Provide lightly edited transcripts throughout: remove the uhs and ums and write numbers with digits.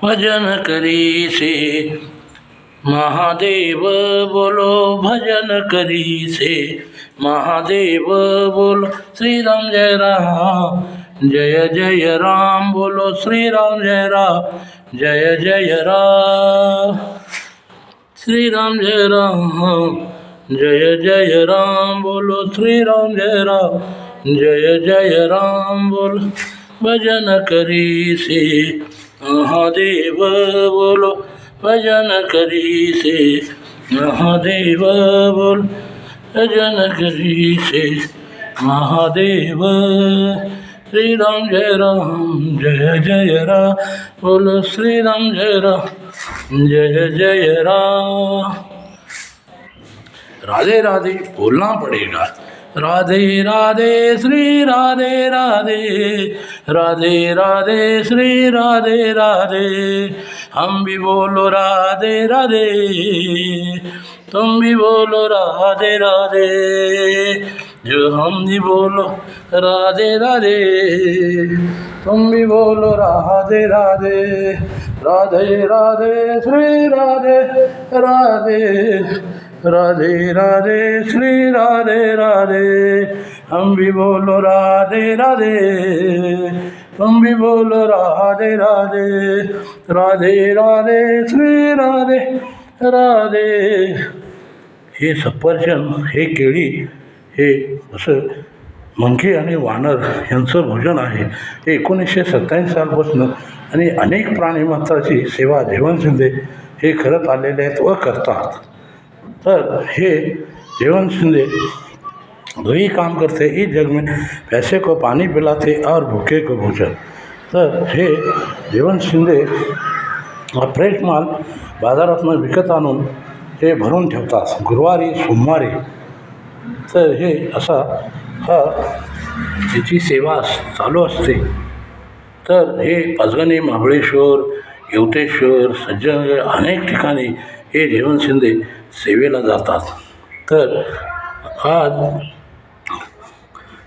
भजन करी से महादेव बोलो, भजन करी से महादेव बोलो। श्री राम जय राम, जय जय राम बोलो। श्री राम जय राम, जय जय राम। श्री राम जय राम, जय जय राम बोलो। श्री राम जय राम, जय जय राम बोलो। भजन करी से महादेव बोलो, भजन करी से महादेव बोलो। भजन करी से महादेव। श्री राम जय राम, जय जय राम बोलो। श्री राम जय राम, जय जय राम। राधे राधे बोलना पड़ेगा। राधे राधे श्री राधे राधे, राधे राधे श्री राधे राधे। हम भी बोलो राधे राधे, तुम भी बोलो राधे राधे। जो हम भी बोलो राधे राधे, तुम भी बोलो राधे राधे। राधे राधे श्री राधे राधे, राधे राधे श्री राधे राधे। हम भी बोलो राधे राधे, तुम भी बोलो राधे राधे। राधे राधे श्री राधे राधे। हे सफरचंद, हे केळी, हे असं मंकी आणि वानर यांचं भोजन आहे. हे 1927 सालपासून आणि अनेक प्राणीमात्राची सेवा जेवण शिंदे हे करत आलेले आहेत व करतात. तर हे जेवण शिंदे वही काम करते इस जग में, पैसे को पानी पिलाते और भूखे को भोजन. तर हे जेवण शिंदे फ्रेश माल बाजारातून विकत आणून ते भरून ठेवतात गुरुवारी सोमवारी. तर हे असा याची सेवा चालू असते. तर हे पाचगणी, महाबळेश्वर, येवतेश्वर, सज्जनगड अनेक ठिकाणी हे जेवण शिंदे सेवेला जातात. तर आज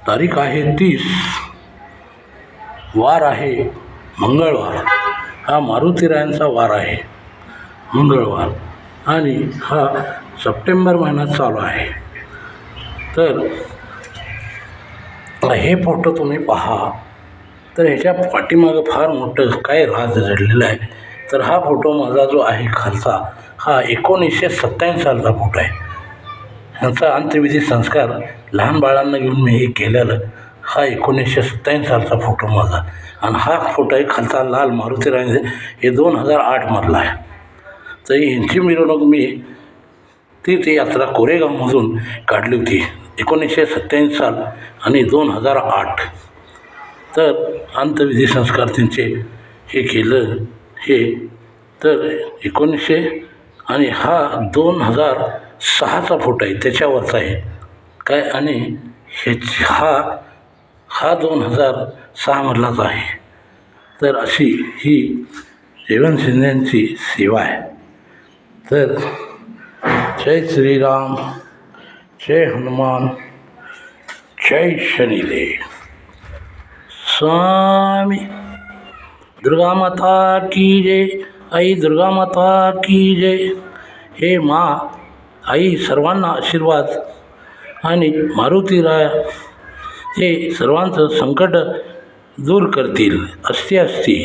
तारीख आहे 30, वार आहे मंगळवार. हा मारुतीरायांचा वार आहे मंगळवार आणि हा सप्टेंबर महिना चालू आहे. तर हे फोटो तुम्ही पहा. तर ह्याच्या पाठीमागं फार मोठं काय राज जडलेलं आहे. तर हा फोटो माझा जो आहे खालचा, हा 1927 सालचा फोटो आहे. ह्यांचा अंत्यविधी संस्कार लहान बाळांना घेऊन मी हे केलेलं. हा 1927 सालचा फोटो माझा. आणि हा फोटो आहे खालचा लाल मारुतीरायांचे, हे 2008 मधला आहे. तर ह्यांची मिरवणूक मी तीर्थयात्रा कोरेगावमधून काढली होती 1987 साल आणि 2008. तर अंत्यविधी संस्कार त्यांचे हे केलं हे. तर 1900 आणि हा 2006चा फोटो आहे, त्याच्यावरचा आहे काय. आणि हा 2006 मधलाच आहे. तर अशी ही जेवण शिंद्यांची सेवा आहे. तर जय श्रीराम, जय हनुमान, जय शनिदेव. स्वामी दुर्गा माता की जय. आई दुर्गा माता की जय. हे माँ आई सर्वांना आशीर्वाद आणि मारुतीराय हे सर्वांचं संकट दूर करतील असती.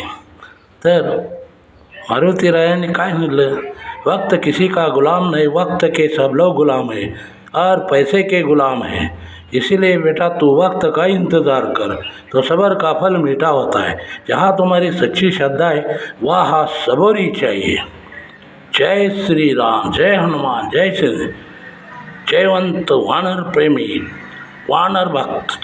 तर मारुतीरायांनी काय म्हटलं, वक्त किसी का गुलाम नहीं, वक्त के सब लोग गुलाम है और पैसे के गुलाम है. इसीलिए बेटा तू वक्त का इंतज़ार कर तो सब्र का फल मीठा होता है. जहाँ तुम्हारी सच्ची श्रद्धा है वहाँ सब्र ही चाहिए. जय श्री राम, जय हनुमान, जय श्री जयवंत वानर प्रेमी, वानर भक्त.